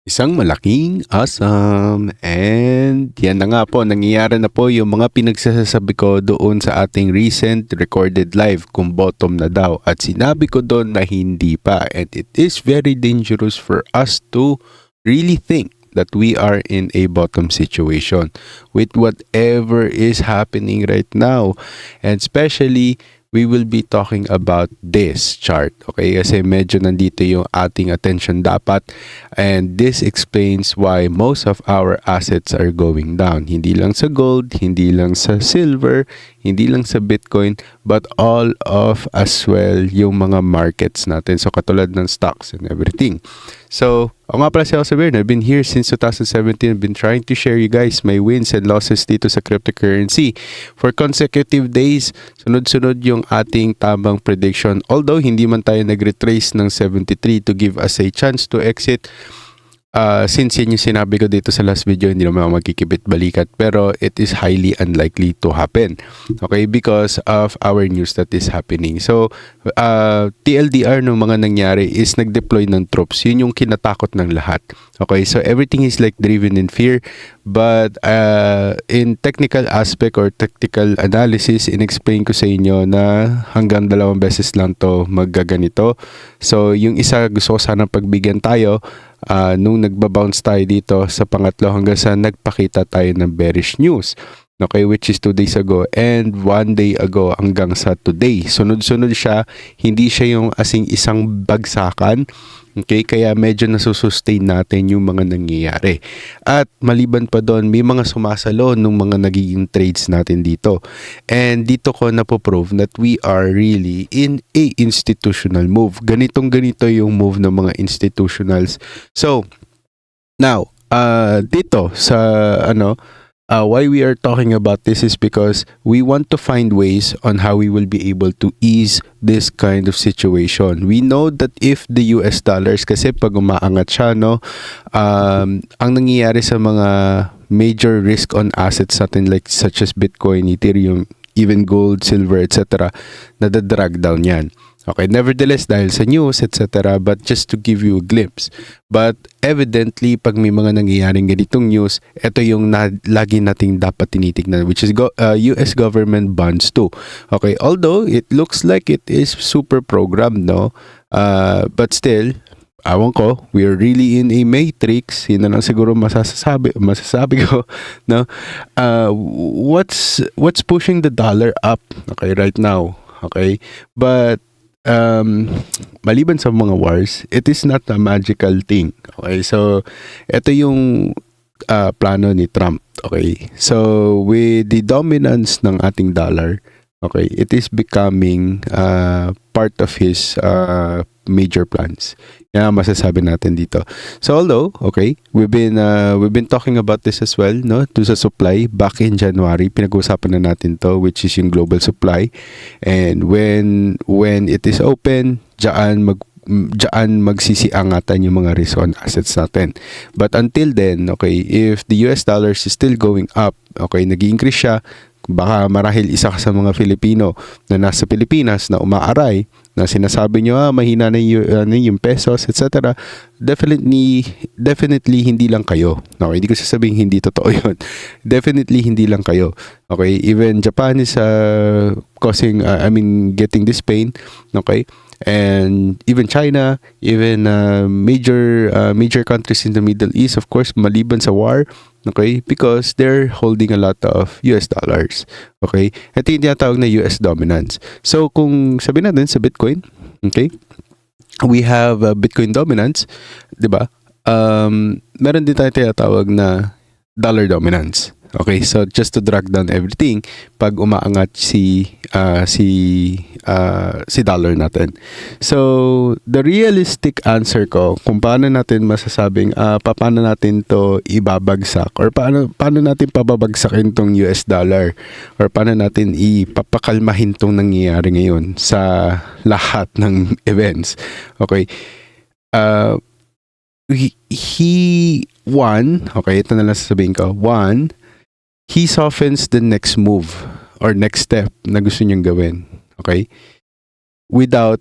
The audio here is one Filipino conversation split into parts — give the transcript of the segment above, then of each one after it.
Isang malaking awesome. And yan na nga po, nangyayari na po yung mga pinagsasabi ko doon sa ating recent recorded live kung bottom na daw. At sinabi ko doon na hindi pa. And it is very dangerous for us to really think that we are in a bottom situation with whatever is happening right now. And especially, we will be talking about this chart. Okay, kasi medyo nandito yung ating attention dapat, and this explains why most of our assets are going down. Hindi lang sa gold, hindi lang sa silver, hindi lang sa Bitcoin, but all of as well yung mga markets natin. So katulad ng stocks and everything. So, ako nga pala si Elsevier. I've been here since 2017. I've been trying to share you guys my wins and losses dito sa cryptocurrency. For consecutive days, sunod-sunod yung ating tamang prediction. Although, hindi man tayo nag-retrace ng 73 to give us a chance to exit. Since yun yung sinabi ko dito sa last video, hindi naman ako magkikibit balikat, pero it is highly unlikely to happen. Okay, because of our news that is happening. So, TLDR ng mga nangyari is nag-deploy ng troops. Yun yung kinatakot ng lahat. Okay, so everything is like driven in fear. But in technical aspect or technical analysis, in-explain ko sa inyo na hanggang 2 beses lang to maggaganito. So, yung isa gusto ko sanang pagbigyan tayo nung nagbabounce tayo dito sa pangatlo hanggang sa nagpakita tayo ng bearish news. Okay, which is 2 days ago and 1 day ago hanggang sa today. Sunod-sunod siya, hindi siya yung asing isang bagsakan. Okay, kaya medyo nasusustain natin yung mga nangyayari. At maliban pa doon, may mga sumasalo nung mga nagiging trades natin dito. And dito ko napoprove that we are really in a institutional move. Ganitong-ganito yung move ng mga institutionals. So, now, dito sa why we are talking about this is because we want to find ways on how we will be able to ease this kind of situation. We know that if the US dollars, kasi pag umaangat siya, ang nangyayari sa mga major risk on assets natin like such as Bitcoin, Ethereum, even gold, silver, etc., nadadrag down yan. Okay, nevertheless, dahil sa news, etc., but just to give you a glimpse. But evidently, pag may mga nangyayaring ganitong news, ito yung lagi nating dapat tinitignan, which is US government bonds too. Okay, although it looks like it is super programmed, no? But still, awan ko, we're really in a matrix. Yun na lang siguro masasabi ko, no? What's pushing the dollar up, okay, right now? Okay, but maliban sa mga wars, it is not a magical thing. Okay, so ito yung plano ni Trump. Okay, so with the dominance ng ating dollar, okay, it is becoming part of his major plans. Yan masasabi natin dito. So although, okay, we've been talking about this as well, no? To sa supply back in January, pinag-uusapan na natin to, which is yung global supply. And when it is open, diyan magsisiangatan yung mga risk on assets natin. But until then, okay, if the US dollars is still going up, okay, nag-i-increase siya, baka marahil isa ka sa mga Filipino na nasa Pilipinas na umaaray, na sinasabi nyo, mahina na yung pesos, etc. Definitely hindi lang kayo. Okay, hindi ko sasabihin hindi totoo yun. Definitely hindi lang kayo. Okay, even Japan is getting this pain. Okay, and even China, even major countries in the Middle East, of course, maliban sa war. Okay, because they're holding a lot of US dollars. Okay, ito yung tinatawag na US dominance. So kung sabihin natin sa Bitcoin, okay, we have Bitcoin dominance, di ba? Meron din tayo tinatawag na dollar dominance. Okay, so just to drag down everything, pag umaangat si dollar natin. So, the realistic answer ko kung paano natin masasabing paano natin to ibabagsak or paano natin pababagsakin tong US dollar or paano natin ipapakalmahin tong nangyayari ngayon sa lahat ng events. Okay. He won, okay, ito na lang sasabihin ko. One, he softens the next move or next step na gusto niyang gawin. Okay? Without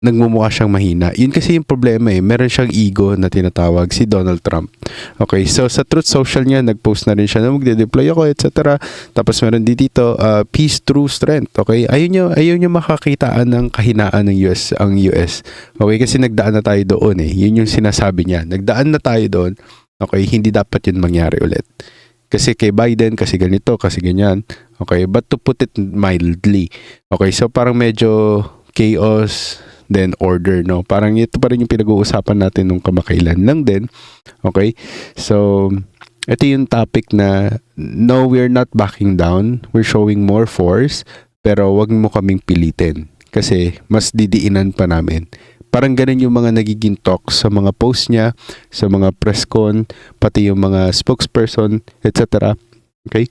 nagmumukha siyang mahina. Yun kasi yung problema eh. Meron siyang ego na tinatawag, si Donald Trump. Okay, so sa Truth Social niya, nag-post na rin siya na magde-deploy ako, etc. Tapos meron din dito, peace through strength. Okay, ayaw nyo makakitaan ng kahinaan ng ang US. Okay, kasi nagdaan na tayo doon eh. Yun yung sinasabi niya. Nagdaan na tayo doon. Okay, hindi dapat yun mangyari ulit. Kasi kay Biden, kasi ganito, kasi ganyan. Okay, but to put it mildly. Okay, so parang medyo chaos, then order, no? Parang ito pa rin yung pinag-uusapan natin nung kamakailan lang din. Okay? So, ito yung topic na, no, we're not backing down. We're showing more force, pero wag mo kaming pilitin. Kasi, mas didiinan pa namin. Parang ganun yung mga nagiging talks sa mga post niya, sa mga press con, pati yung mga spokesperson, etc. Okay?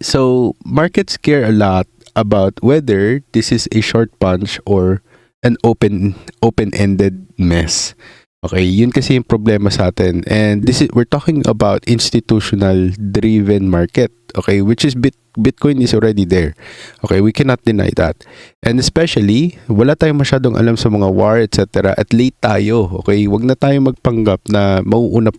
So, markets care a lot about whether this is a short punch or an open-ended mess. Okay, yun kasi yung problema sa atin. And we're talking about institutional driven market. Okay, which is Bitcoin is already there. Okay, we cannot deny that. And especially, wala tayong masyadong alam sa mga war, etc. At late tayo. Okay, wag na tayo magpanggap na mauuna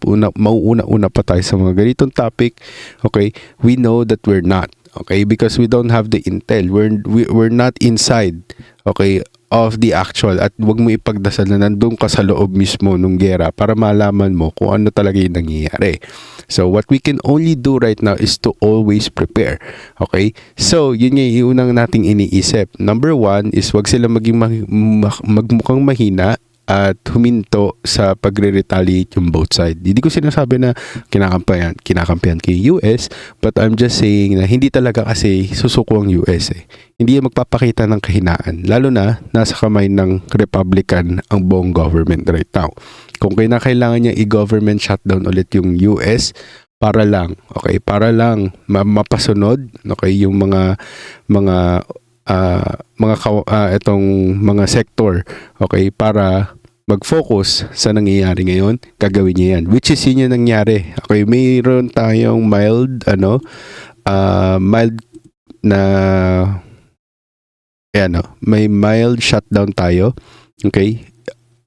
pa tayo sa mga ganitong topic. Okay, we know that we're not. Okay, because we don't have the intel. We're not inside. Okay, of the actual, at wag mo ipagdasal na nandun ka sa loob mismo nung gera para malaman mo kung ano talaga yung nangyayari. So what we can only do right now is to always prepare. Okay? So yun yung unang nating iniisip. Number one is wag sila maging magmukhang mahina at huminto sa pagre-retaliate yung both side. Hindi ko sinasabi na kinakampihan kay US, but I'm just saying na hindi talaga kasi susuko ang US eh. Hindi yan magpapakita ng kahinaan, lalo na nasa kamay ng Republican ang buong government right now. Kung kailangan niya i-government shutdown ulit yung US, para lang mapasunod, okay, yung mga itong mga sector, okay, para mag-focus sa nangyayari ngayon, gagawin niya yan, which is yun yung nangyari. Okay, mayroon tayong mild na may mild shutdown tayo. Okay,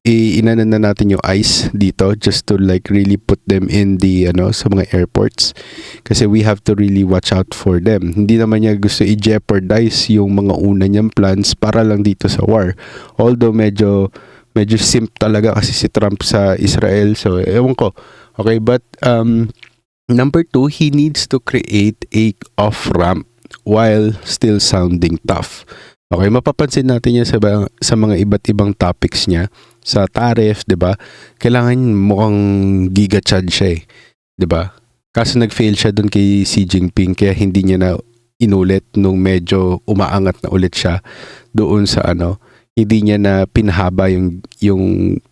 inanan na natin yung ICE dito just to like really put them in the sa mga airports, kasi we have to really watch out for them. Hindi naman niya gusto i-jeopardize yung mga una niyang plans para lang dito sa war, although medyo simp talaga kasi si Trump sa Israel, so ewan ko. Okay, but number two, he needs to create a off-ramp while still sounding tough. Okay, mapapansin natin yan sa mga iba't ibang topics niya. Sa tariff, 'di ba? Kailangan mukhang giga-chad siya eh, 'di ba? Kaso nag-fail siya doon kay Xi Jinping, kaya hindi niya na inulit nung medyo umaangat na ulit siya doon sa hindi niya na pinahaba yung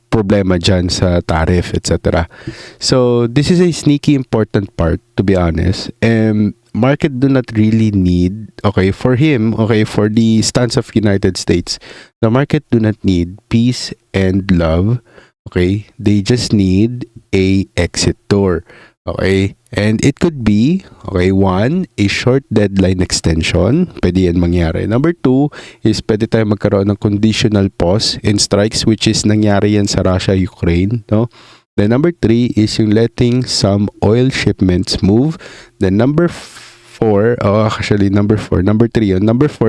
problema dyan sa tariff, etc. So, this is a sneaky important part, to be honest. And market do not really need, okay, for him, okay, for the stance of United States, the market do not need peace and love, okay? They just need a exit door, okay? And it could be, okay, one, a short deadline extension. Pwede yan mangyari. Number two is pwede tayo magkaroon ng conditional pause in strikes, which is nangyari yan sa Russia-Ukraine, no? Then number three is yung letting some oil shipments move. Then number four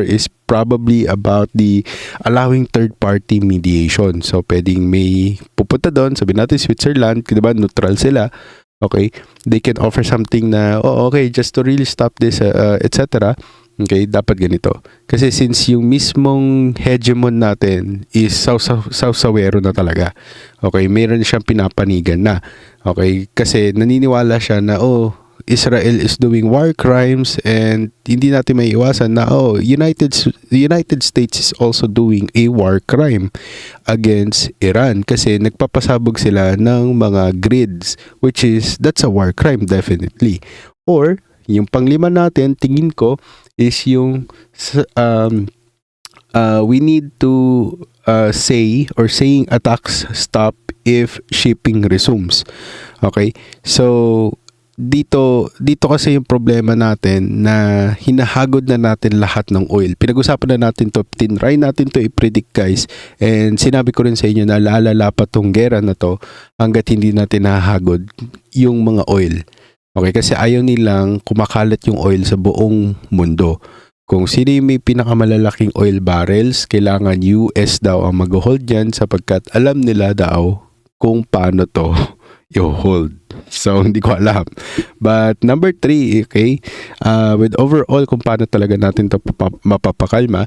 is probably about the allowing third-party mediation. So, pwedeng may pupunta doon, sabihin natin Switzerland, diba, neutral sila. Okay, they can offer something na, okay, just to really stop this, etc. Okay, dapat ganito. Kasi since yung mismong hegemon natin is sawsawero na talaga. Okay, mayroon siyang pinapanigan na. Okay, kasi naniniwala siya na, Israel is doing war crimes, and hindi natin maiiwasan na the United States is also doing a war crime against Iran kasi nagpapasabog sila ng mga grids, which is, that's a war crime definitely. Or yung panglima natin, tingin ko, is yung we need to saying attacks stop if shipping resumes. Okay, so dito kasi yung problema natin na hinahagod na natin lahat ng oil. Pinag-usapan na natin to, tinry natin to i-predict guys, and sinabi ko rin sa inyo na lalala pa tong gera na to hanggat hindi natin nahahagod yung mga oil. Okay, kasi ayaw nilang kumakalat yung oil sa buong mundo. Kung sino yung may pinakamalalaking oil barrels, kailangan US daw ang mag-hold dyan sapagkat alam nila daw kung paano to i-hold. So, hindi ko alam. But number 3, okay, with overall kung paano talaga natin to mapapakalma,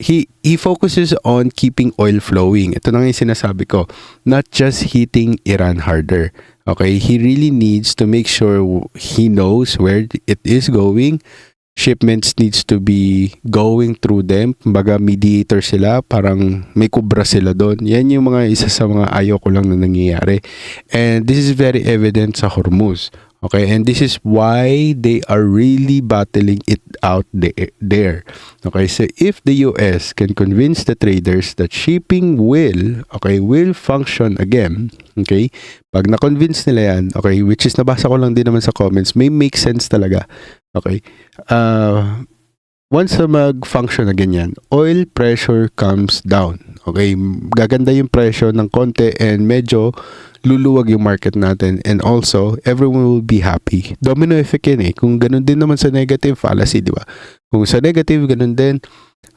he focuses on keeping oil flowing. Ito na nga yung sinasabi ko. Not just hitting Iran harder. Okay, he really needs to make sure he knows where it is going. Shipments needs to be going through them. Kumbaga mediator sila, parang may kubra sila doon. Yan yung mga isa sa mga ayaw ko lang na nangyayari. And this is very evident sa Hormuz. Okay, and this is why they are really battling it out there. Okay, so if the US can convince the traders that shipping will function again, okay, pag na-convince nila yan, okay, which is nabasa ko lang din naman sa comments, may make sense talaga. Okay, once na mag-function na ganyan, oil pressure comes down. Okay, gaganda yung presyo ng konti and medyo luluwag yung market natin, and also everyone will be happy. Domino effect yan eh. Kung ganun din naman sa negative, fallacy, di ba? Kung sa negative, ganun din.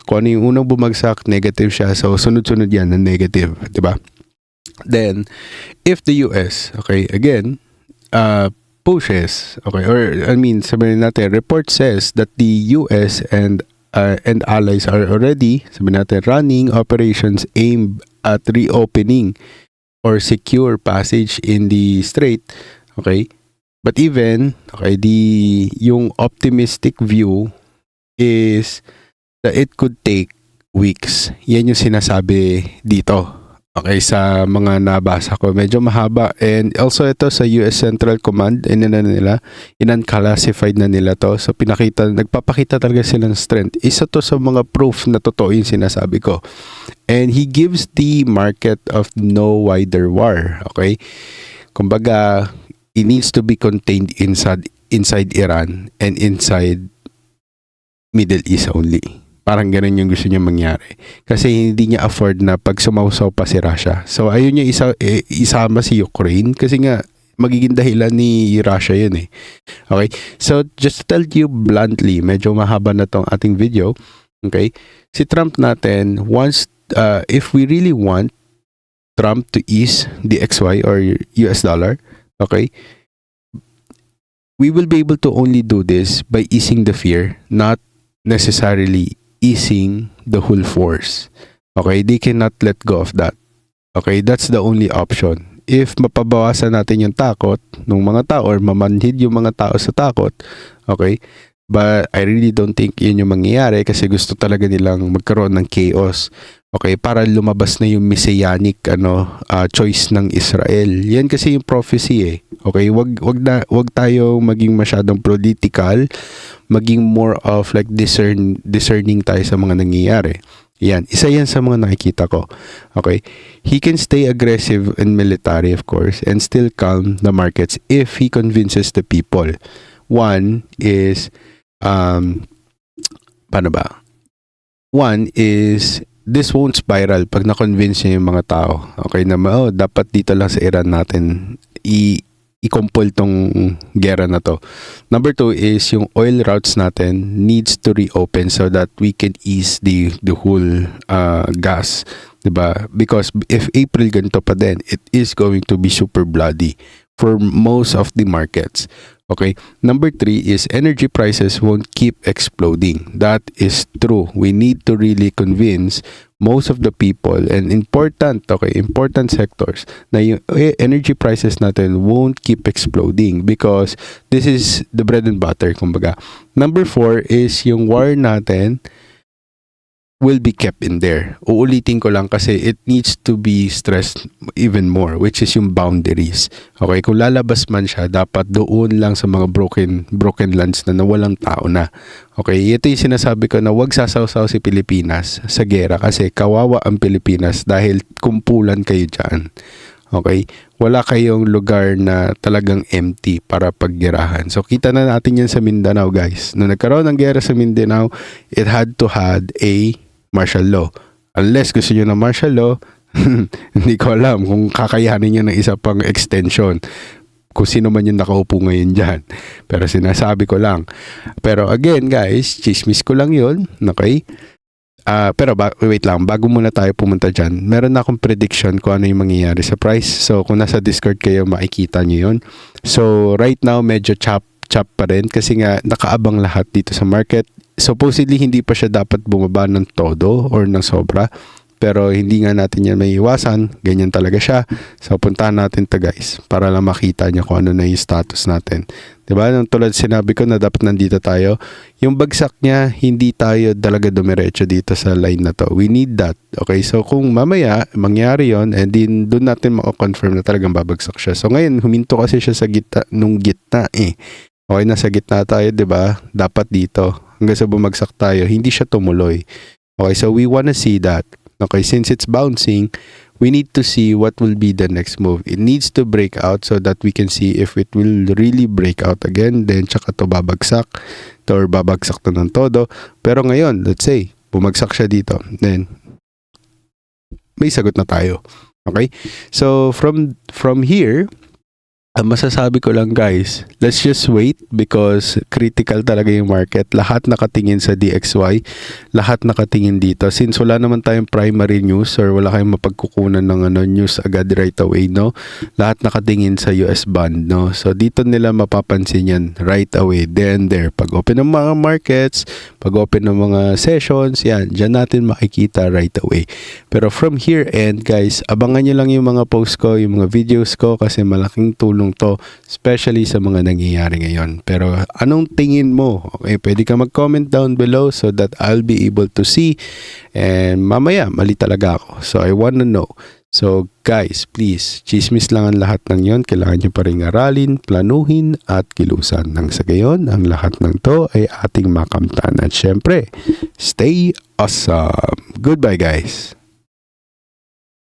Kung ano yung unang bumagsak, negative siya. So, sunod-sunod yan ng negative, di ba? Then, if the US, okay, again, pushes, okay, or I mean, sabihin natin, report says that the US and allies are already, sabihin natin, running operations aimed at reopening or secure passage in the strait, okay? But even, okay, yung optimistic view is that it could take weeks. Yan yung sinasabi dito. Okay, sa mga nabasa ko, medyo mahaba. And also ito sa US Central Command, in-unclassified na nila to. So nagpapakita talaga sila ng strength. Isa to sa mga proof na totoo yung sinasabi ko. And he gives the market of no wider war. Okay? Kumbaga, it needs to be contained inside Iran and inside Middle East only. Parang ganun yung gusto niya mangyari. Kasi hindi niya afford na pag sumausaw pa si Russia. So, ayun niya isama si Ukraine kasi nga magiging dahilan ni Russia yun eh. Okay? So, just to tell you bluntly, medyo mahaba na tong ating video. Okay? Si Trump natin, if we really want Trump to ease the XY or US dollar, okay, we will be able to only do this by easing the fear, not necessarily easing the whole force. Okay, they cannot let go of that. Okay, that's the only option. If mapabawasan natin yung takot ng mga tao or mamanhid yung mga tao sa takot, okay, but I really don't think yun yung mangyayari kasi gusto talaga nilang magkaroon ng chaos. Okay, para lumabas na yung messianic choice ng Israel. Yan kasi yung prophecy eh. Okay, wag tayo maging masyadong political, maging more of like discerning tayo sa mga nangyayari. Yan, isa yan sa mga nakikita ko. Okay, he can stay aggressive in military of course and still calm the markets if he convinces the people. One is paano ba? One is this won't spiral pag na-convince niya yung mga tao. Okay, na dapat dito lang sa Iran natin i-compel tong gera na to. Number 2 is yung oil routes natin needs to reopen so that we can ease the whole gas. Diba? Because if April ganito pa din, it is going to be super bloody for most of the markets. Okay. Number 3 is energy prices won't keep exploding. That is true. We need to really convince most of the people and important sectors na yung energy prices natin won't keep exploding because this is the bread and butter, kumbaga. Number 4 is yung war natin will be kept in there. Uulitin ko lang kasi it needs to be stressed even more, which is yung boundaries. Okay, kung lalabas man siya, dapat doon lang sa mga broken lands na nawalang tao na. Okay, ito yung sinasabi ko na wag sasawsaw si Pilipinas sa gera kasi kawawa ang Pilipinas dahil kumpulan kayo dyan. Okay? Wala kayong lugar na talagang empty para paggerahan. So kita na natin yan sa Mindanao, guys. Nung nagkaroon ng gera sa Mindanao, it had to had a martial law. Unless gusto nyo ng martial law, hindi ko alam kung kakayanin nyo ng isa pang extension. Kung sino man yung nakaupo ngayon dyan. Pero sinasabi ko lang. Pero again, guys, chismis ko lang yun. Okay? Pero wait lang, bago muna tayo pumunta dyan, meron na akong prediction kung ano yung mangyayari sa price. So, kung nasa Discord kayo, makikita nyo yun. So, right now, medyo chop pa rin kasi nga nakaabang lahat dito sa market. Supposedly, hindi pa siya dapat bumaba ng todo or ng sobra. Pero hindi nga natin yan may iwasan. Ganyan talaga siya. So, puntahan natin to guys para lang makita niya kung ano na yung status natin. Diba? Nung tulad sinabi ko na dapat nandito tayo. Yung bagsak niya, hindi tayo talaga dumiretso dito sa line na to. We need that. Okay? So, kung mamaya, mangyari yon and then doon natin makakonfirm na talagang babagsak siya. So, ngayon, huminto kasi siya sa gitna, nung gitna eh. Okay, nasa gitna tayo, diba? Dapat dito. Hanggang sa bumagsak tayo, hindi siya tumuloy. Okay, so we wanna see that. Okay, since it's bouncing, we need to see what will be the next move. It needs to break out so that we can see if it will really break out again. Then, tsaka to babagsak. Or babagsak to ng todo. Pero ngayon, let's say, bumagsak siya dito. Then, may sagot na tayo. Okay? So, from here, ang masasabi ko lang guys, let's just wait because critical talaga yung market. Lahat nakatingin sa DXY, lahat nakatingin dito. Since wala naman tayong primary news or wala kayong mapagkukunan ng news agad right away, no? Lahat nakatingin sa US bond, no? So dito nila mapapansin yan right away, there and there. Pag open ng mga markets, pag open ng mga sessions, yan, dyan natin makikita right away. Pero from here end guys, abangan nyo lang yung mga posts ko, yung mga videos ko kasi malaking tulong to, especially sa mga nangyayari ngayon. Pero anong tingin mo? Okay, pwede ka mag-comment down below so that I'll be able to see. And mamaya, mali talaga ako. So I wanna know. So guys, please, chismis lang ang lahat ng yon. Kailangan nyo pa rin aralin, planuhin, at kilusan. Nang sa gayon, ang lahat ng to ay ating makamtan. At syempre, stay awesome. Goodbye guys.